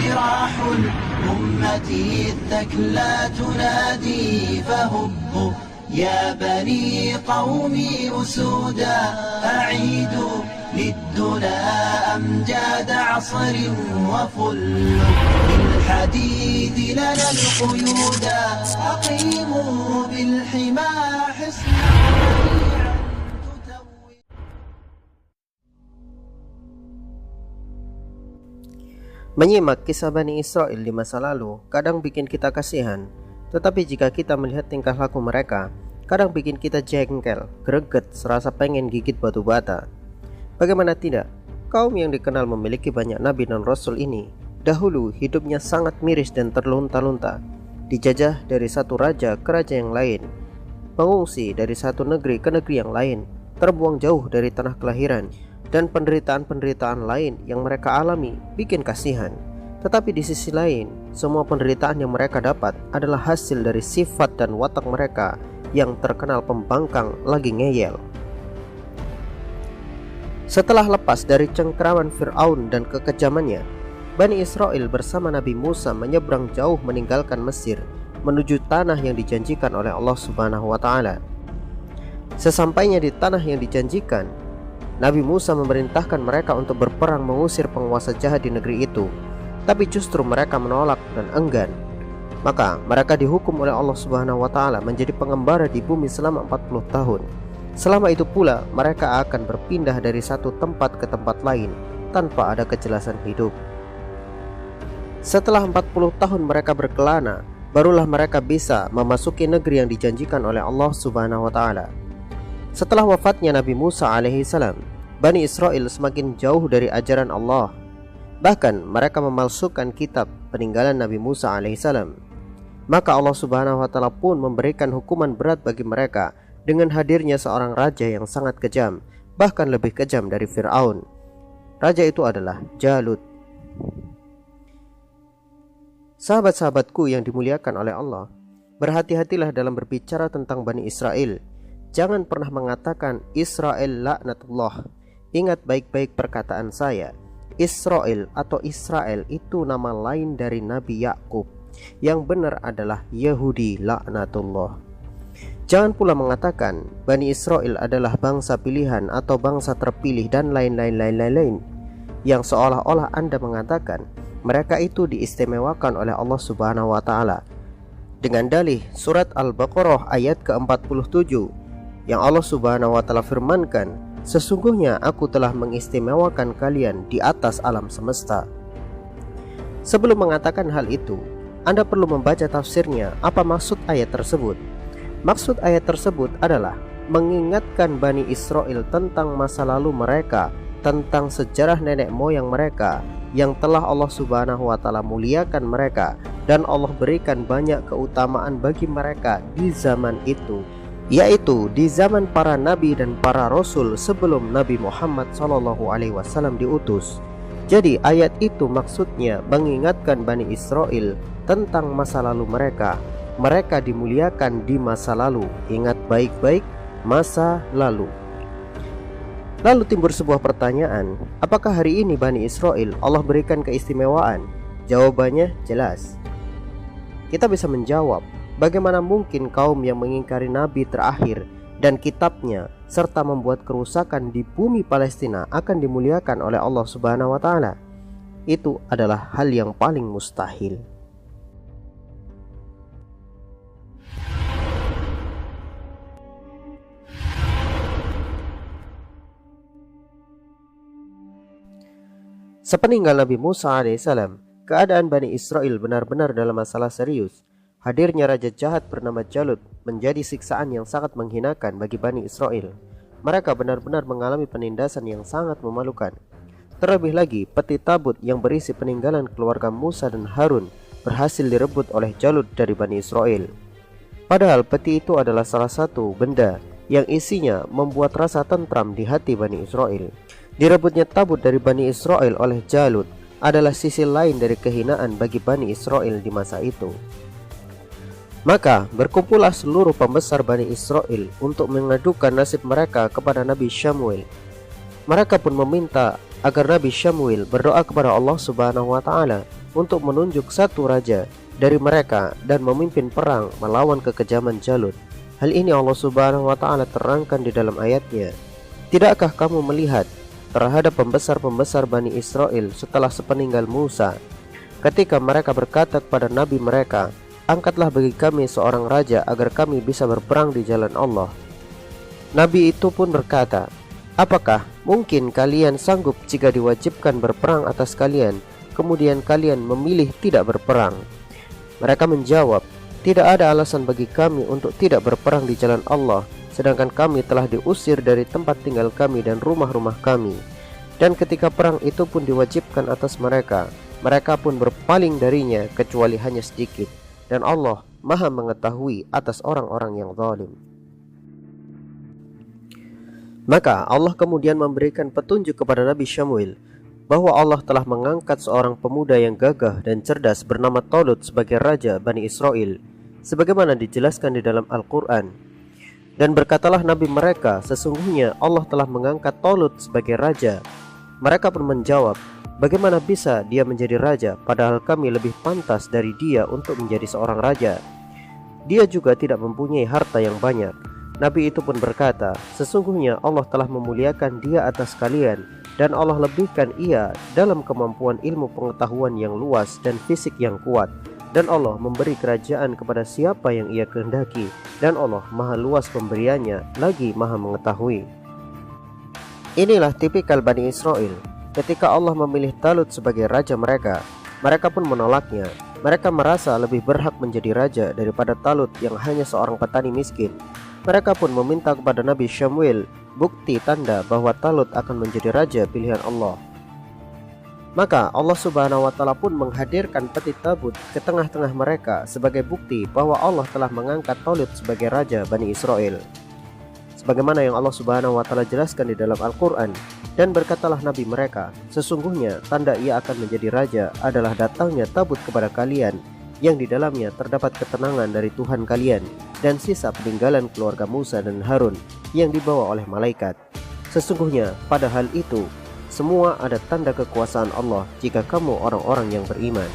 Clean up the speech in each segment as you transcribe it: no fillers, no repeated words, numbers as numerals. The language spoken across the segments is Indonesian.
جراح الأمة الثكلى تنادي فهبوا يا بني قومي أسودا أعيدوا للدنا أمجاد عصر وفل بالحديد لنا القيودا أقيموا بالحمى حصنا Menyimak kisah Bani Israel di masa lalu kadang bikin kita kasihan, tetapi jika kita melihat tingkah laku mereka, kadang bikin kita jengkel, greget, serasa pengen gigit batu bata. Bagaimana tidak, kaum yang dikenal memiliki banyak nabi dan rasul ini, dahulu hidupnya sangat miris dan terlunta-lunta, dijajah dari satu raja ke raja yang lain, mengungsi dari satu negeri ke negeri yang lain, terbuang jauh dari tanah kelahiran, dan penderitaan-penderitaan lain yang mereka alami bikin kasihan. Tetapi di sisi lain, semua penderitaan yang mereka dapat adalah hasil dari sifat dan watak mereka yang terkenal pembangkang lagi ngeyel. Setelah lepas dari cengkeraman Fir'aun dan kekejamannya, Bani Israel bersama Nabi Musa menyeberang jauh meninggalkan Mesir menuju tanah yang dijanjikan oleh Allah Subhanahu wa Ta'ala. Sesampainya di tanah yang dijanjikan, Nabi Musa memerintahkan mereka untuk berperang mengusir penguasa jahat di negeri itu, tapi justru mereka menolak dan enggan. Maka mereka dihukum oleh Allah Subhanahu wa Ta'ala menjadi pengembara di bumi selama 40 tahun. Selama itu pula mereka akan berpindah dari satu tempat ke tempat lain tanpa ada kejelasan hidup. Setelah 40 tahun mereka berkelana, barulah mereka bisa memasuki negeri yang dijanjikan oleh Allah Subhanahu wa Ta'ala. Setelah wafatnya Nabi Musa alaihi salam, Bani Israel semakin jauh dari ajaran Allah. Bahkan mereka memalsukan kitab peninggalan Nabi Musa alaihi salam. Maka Allah Subhanahu wa Ta'ala pun memberikan hukuman berat bagi mereka dengan hadirnya seorang raja yang sangat kejam, bahkan lebih kejam dari Fir'aun. Raja itu adalah Jalut. Sahabat-sahabatku yang dimuliakan oleh Allah, berhati-hatilah dalam berbicara tentang Bani Israel. Jangan pernah mengatakan Israel laknatullah. Ingat baik-baik perkataan saya. Israel atau Israel itu nama lain dari Nabi Yakub. Yang benar adalah Yahudi laknatullah. Jangan pula mengatakan Bani Israel adalah bangsa pilihan atau bangsa terpilih dan lain-lain, yang seolah-olah Anda mengatakan mereka itu diistimewakan oleh Allah Subhanahu wa Ta'ala. Dengan dalih surat Al-Baqarah ayat ke-47 yang Allah Subhanahu wa Ta'ala firmankan, sesungguhnya aku telah mengistimewakan kalian di atas alam semesta. Sebelum mengatakan hal itu, Anda perlu membaca tafsirnya. Apa maksud ayat tersebut? Maksud ayat tersebut adalah mengingatkan Bani Israel tentang masa lalu mereka, tentang sejarah nenek moyang mereka yang telah Allah Subhanahu wa Ta'ala muliakan mereka, dan Allah berikan banyak keutamaan bagi mereka di zaman itu, yaitu di zaman para nabi dan para rasul sebelum Nabi Muhammad SAW diutus. Jadi ayat itu maksudnya mengingatkan Bani Israel tentang masa lalu mereka. Mereka dimuliakan di masa lalu. Ingat baik-baik, masa lalu. Lalu timbul sebuah pertanyaan, apakah hari ini Bani Israel Allah berikan keistimewaan? Jawabannya jelas. Kita bisa menjawab, bagaimana mungkin kaum yang mengingkari Nabi terakhir dan kitabnya serta membuat kerusakan di bumi Palestina akan dimuliakan oleh Allah Subhanahu wa Ta'ala? Itu adalah hal yang paling mustahil. Sepeninggal Nabi Musa alaihissalam, keadaan Bani Israel benar-benar dalam masalah serius. Hadirnya raja jahat bernama Jalut menjadi siksaan yang sangat menghinakan bagi Bani Israel. Mereka benar-benar mengalami penindasan yang sangat memalukan. Terlebih lagi, peti tabut yang berisi peninggalan keluarga Musa dan Harun berhasil direbut oleh Jalut dari Bani Israel. Padahal peti itu adalah salah satu benda yang isinya membuat rasa tentram di hati Bani Israel. Direbutnya tabut dari Bani Israel oleh Jalut adalah sisi lain dari kehinaan bagi Bani Israel di masa itu. Maka berkumpullah seluruh pembesar Bani Israel untuk mengadukan nasib mereka kepada Nabi Syamuel. Mereka pun meminta agar Nabi Syamuel berdoa kepada Allah Subhanahu wa Ta'ala untuk menunjuk satu raja dari mereka dan memimpin perang melawan kekejaman Jalut. Hal ini Allah Subhanahu wa Ta'ala terangkan di dalam ayatnya. Tidakkah kamu melihat terhadap pembesar-pembesar Bani Israel setelah sepeninggal Musa, ketika mereka berkata kepada nabi mereka, angkatlah bagi kami seorang raja agar kami bisa berperang di jalan Allah. Nabi itu pun berkata, apakah mungkin kalian sanggup jika diwajibkan berperang atas kalian, kemudian kalian memilih tidak berperang? Mereka menjawab, tidak ada alasan bagi kami untuk tidak berperang di jalan Allah, sedangkan kami telah diusir dari tempat tinggal kami dan rumah-rumah kami. Dan ketika perang itu pun diwajibkan atas mereka, mereka pun berpaling darinya kecuali hanya sedikit. Dan Allah Maha mengetahui atas orang-orang yang zalim. Maka Allah kemudian memberikan petunjuk kepada Nabi Syamuel bahwa Allah telah mengangkat seorang pemuda yang gagah dan cerdas bernama Talut sebagai raja Bani Israel, sebagaimana dijelaskan di dalam Al-Quran. Dan berkatalah nabi mereka, sesungguhnya Allah telah mengangkat Talut sebagai raja. Mereka pun menjawab, bagaimana bisa dia menjadi raja, padahal kami lebih pantas dari dia untuk menjadi seorang raja. Dia juga tidak mempunyai harta yang banyak. Nabi itu pun berkata, sesungguhnya Allah telah memuliakan dia atas kalian, dan Allah lebihkan ia dalam kemampuan ilmu pengetahuan yang luas dan fisik yang kuat. Dan Allah memberi kerajaan kepada siapa yang ia kehendaki, dan Allah maha luas pemberiannya, lagi maha mengetahui. Inilah tipikal Bani Israel. Ketika Allah memilih Talut sebagai raja mereka, mereka pun menolaknya. Mereka merasa lebih berhak menjadi raja daripada Talut yang hanya seorang petani miskin. Mereka pun meminta kepada Nabi Syamuel bukti tanda bahwa Talut akan menjadi raja pilihan Allah. Maka Allah Subhanahu wa Ta'ala pun menghadirkan peti tabut ke tengah-tengah mereka sebagai bukti bahwa Allah telah mengangkat Talut sebagai raja Bani Israel, sebagaimana yang Allah Subhanahu wa Ta'ala jelaskan di dalam Al-Quran. Dan berkatalah nabi mereka, sesungguhnya tanda ia akan menjadi raja adalah datangnya tabut kepada kalian, yang di dalamnya terdapat ketenangan dari Tuhan kalian, dan sisa peninggalan keluarga Musa dan Harun yang dibawa oleh malaikat. Sesungguhnya pada hal itu semua ada tanda kekuasaan Allah jika kamu orang-orang yang beriman.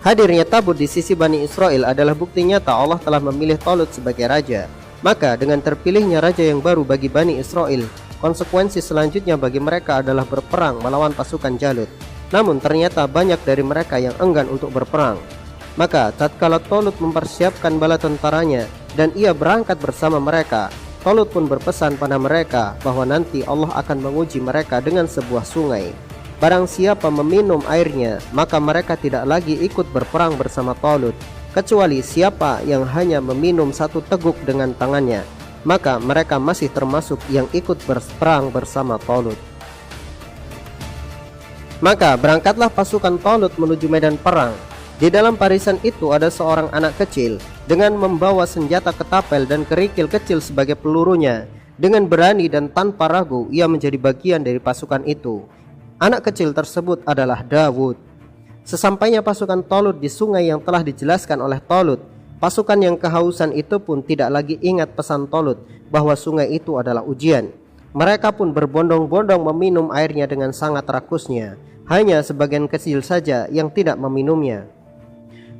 Hadirnya tabut di sisi Bani Israel adalah bukti nyata Allah telah memilih Talut sebagai raja. Maka dengan terpilihnya raja yang baru bagi Bani Israel, konsekuensi selanjutnya bagi mereka adalah berperang melawan pasukan Jalut. Namun ternyata banyak dari mereka yang enggan untuk berperang. Maka tatkala Talut mempersiapkan bala tentaranya dan ia berangkat bersama mereka, Talut pun berpesan pada mereka bahwa nanti Allah akan menguji mereka dengan sebuah sungai. Barang siapa meminum airnya, maka mereka tidak lagi ikut berperang bersama Talut, kecuali siapa yang hanya meminum satu teguk dengan tangannya, maka mereka masih termasuk yang ikut berperang bersama Talut. Maka berangkatlah pasukan Talut menuju medan perang. Di dalam barisan itu ada seorang anak kecil dengan membawa senjata ketapel dan kerikil kecil sebagai pelurunya. Dengan berani dan tanpa ragu ia menjadi bagian dari pasukan itu. Anak kecil tersebut adalah Dawud. Sesampainya pasukan Talut di sungai yang telah dijelaskan oleh Talut, pasukan yang kehausan itu pun tidak lagi ingat pesan Talut bahwa sungai itu adalah ujian. Mereka pun berbondong-bondong meminum airnya dengan sangat rakusnya. Hanya sebagian kecil saja yang tidak meminumnya.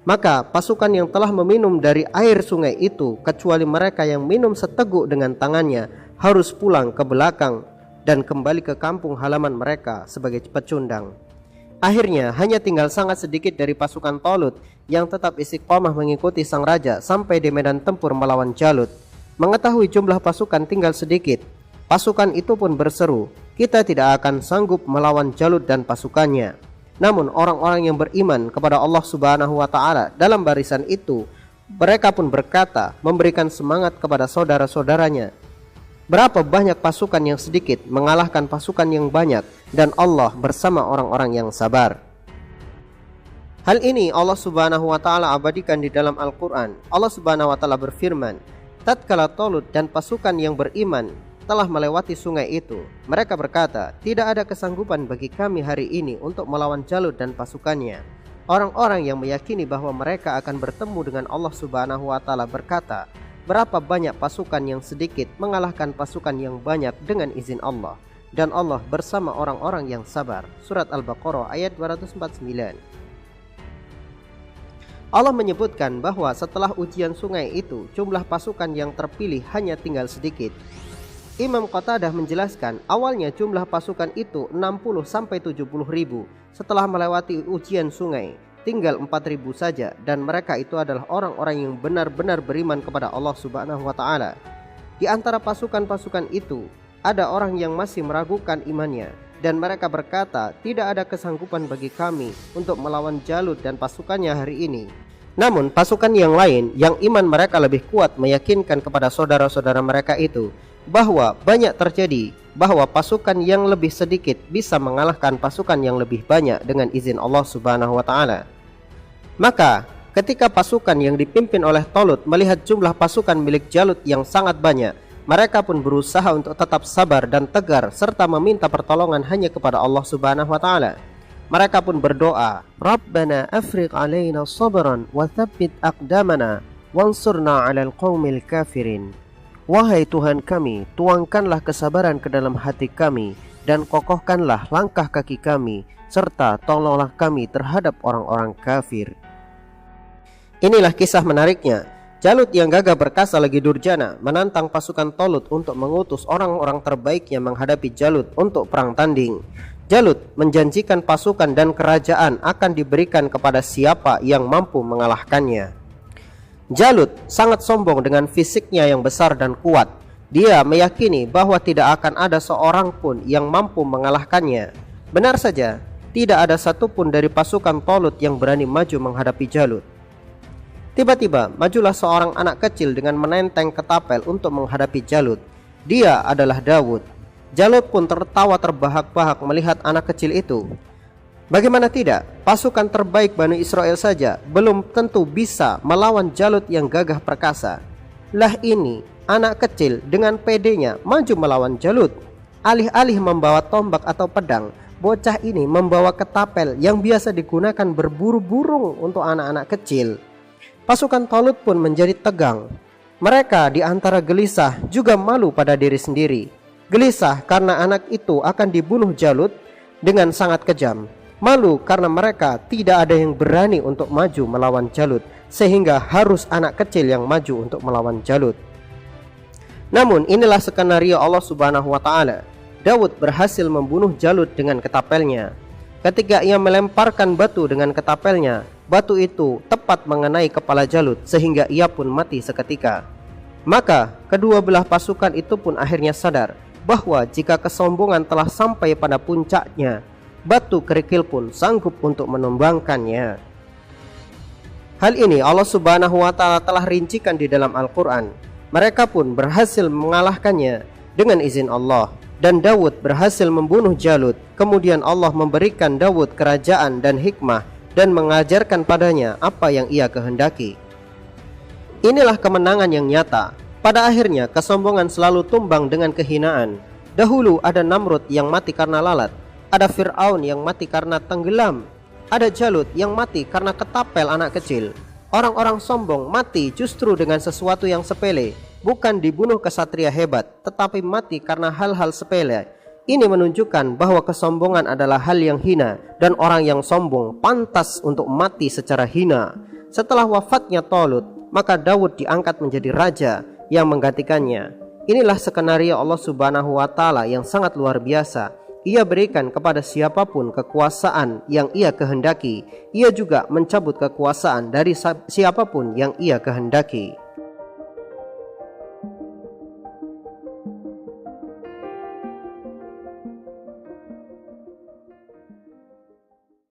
Maka pasukan yang telah meminum dari air sungai itu, kecuali mereka yang minum seteguk dengan tangannya, harus pulang ke belakang dan kembali ke kampung halaman mereka sebagai pecundang. Akhirnya hanya tinggal sangat sedikit dari pasukan Talut yang tetap istiqomah mengikuti sang raja sampai di medan tempur melawan Jalut. Mengetahui jumlah pasukan tinggal sedikit, pasukan itu pun berseru, kita tidak akan sanggup melawan Jalut dan pasukannya. Namun orang-orang yang beriman kepada Allah Subhanahu wa Ta'ala dalam barisan itu, mereka pun berkata, memberikan semangat kepada saudara-saudaranya, berapa banyak pasukan yang sedikit mengalahkan pasukan yang banyak, dan Allah bersama orang-orang yang sabar. Hal ini Allah Subhanahu wa Ta'ala abadikan di dalam Al-Quran. Allah Subhanahu wa Ta'ala berfirman, tatkala Talut dan pasukan yang beriman telah melewati sungai itu, mereka berkata, tidak ada kesanggupan bagi kami hari ini untuk melawan Jalut dan pasukannya. Orang-orang yang meyakini bahwa mereka akan bertemu dengan Allah Subhanahu wa Ta'ala berkata, berapa banyak pasukan yang sedikit mengalahkan pasukan yang banyak dengan izin Allah, dan Allah bersama orang-orang yang sabar. Surat Al-Baqarah ayat 249. Allah menyebutkan bahwa setelah ujian sungai itu, jumlah pasukan yang terpilih hanya tinggal sedikit. Imam Qatadah menjelaskan, awalnya jumlah pasukan itu 60-70 ribu. Setelah melewati ujian sungai, tinggal 4.000 saja, dan mereka itu adalah orang-orang yang benar-benar beriman kepada Allah Subhanahu wa Ta'ala. Di antara pasukan-pasukan itu, ada orang yang masih meragukan imannya, dan mereka berkata, tidak ada kesanggupan bagi kami untuk melawan Jalut dan pasukannya hari ini. Namun pasukan yang lain yang iman mereka lebih kuat meyakinkan kepada saudara-saudara mereka itu bahwa banyak terjadi bahwa pasukan yang lebih sedikit bisa mengalahkan pasukan yang lebih banyak dengan izin Allah Subhanahu wa Ta'ala. Maka ketika pasukan yang dipimpin oleh Talut melihat jumlah pasukan milik Jalut yang sangat banyak, mereka pun berusaha untuk tetap sabar dan tegar serta meminta pertolongan hanya kepada Allah Subhanahu wa Ta'ala. Mereka pun berdoa, Rabbana afriq alaina sabran wa thabbit aqdamana wansurna 'alal qaumil kafirin. Wahai Tuhan kami, tuangkanlah kesabaran ke dalam hati kami dan kokohkanlah langkah kaki kami serta tolonglah kami terhadap orang-orang kafir. Inilah kisah menariknya. Jalut yang gagah perkasa lagi durjana menantang pasukan Talut untuk mengutus orang-orang terbaiknya menghadapi Jalut untuk perang tanding. Jalut menjanjikan pasukan dan kerajaan akan diberikan kepada siapa yang mampu mengalahkannya. Jalut sangat sombong dengan fisiknya yang besar dan kuat. Dia meyakini bahwa tidak akan ada seorang pun yang mampu mengalahkannya. Benar saja, tidak ada satupun dari pasukan Talut yang berani maju menghadapi Jalut. Tiba-tiba majulah seorang anak kecil dengan menenteng ketapel untuk menghadapi Jalut. Dia adalah Dawud. Jalut pun tertawa terbahak-bahak melihat anak kecil itu. Bagaimana tidak, pasukan terbaik Bani Israel saja belum tentu bisa melawan Jalut yang gagah perkasa. Lah ini, anak kecil dengan pedenya maju melawan Jalut. Alih-alih membawa tombak atau pedang, bocah ini membawa ketapel yang biasa digunakan berburu burung untuk anak-anak kecil. Pasukan Talut pun menjadi tegang. Mereka di antara gelisah juga malu pada diri sendiri. Gelisah karena anak itu akan dibunuh Jalut dengan sangat kejam. Malu karena mereka tidak ada yang berani untuk maju melawan Jalut, sehingga harus anak kecil yang maju untuk melawan Jalut. Namun inilah skenario Allah Subhanahu wa Ta'ala. Daud berhasil membunuh Jalut dengan ketapelnya. Ketika ia melemparkan batu dengan ketapelnya, batu itu tepat mengenai kepala Jalut sehingga ia pun mati seketika. Maka kedua belah pasukan itu pun akhirnya sadar bahwa jika kesombongan telah sampai pada puncaknya, batu kerikil pun sanggup untuk menumbangkannya. Hal ini Allah Subhanahu wa Ta'ala telah rincikan di dalam Al-Quran. Mereka pun berhasil mengalahkannya dengan izin Allah. Dan Daud berhasil membunuh Jalut. Kemudian Allah memberikan Daud kerajaan dan hikmah dan mengajarkan padanya apa yang ia kehendaki. Inilah kemenangan yang nyata. Pada akhirnya kesombongan selalu tumbang dengan kehinaan. Dahulu ada Namrud yang mati karena lalat, ada Fir'aun yang mati karena tenggelam, ada Jalut yang mati karena ketapel anak kecil. Orang-orang sombong mati justru dengan sesuatu yang sepele, bukan dibunuh kesatria hebat, tetapi mati karena hal-hal sepele. Ini menunjukkan bahwa kesombongan adalah hal yang hina dan orang yang sombong pantas untuk mati secara hina. Setelah wafatnya Talut, maka Daud diangkat menjadi raja yang menggantikannya. Inilah skenario Allah Subhanahu wa Ta'ala yang sangat luar biasa. Ia berikan kepada siapapun kekuasaan yang ia kehendaki. Ia juga mencabut kekuasaan dari siapapun yang ia kehendaki.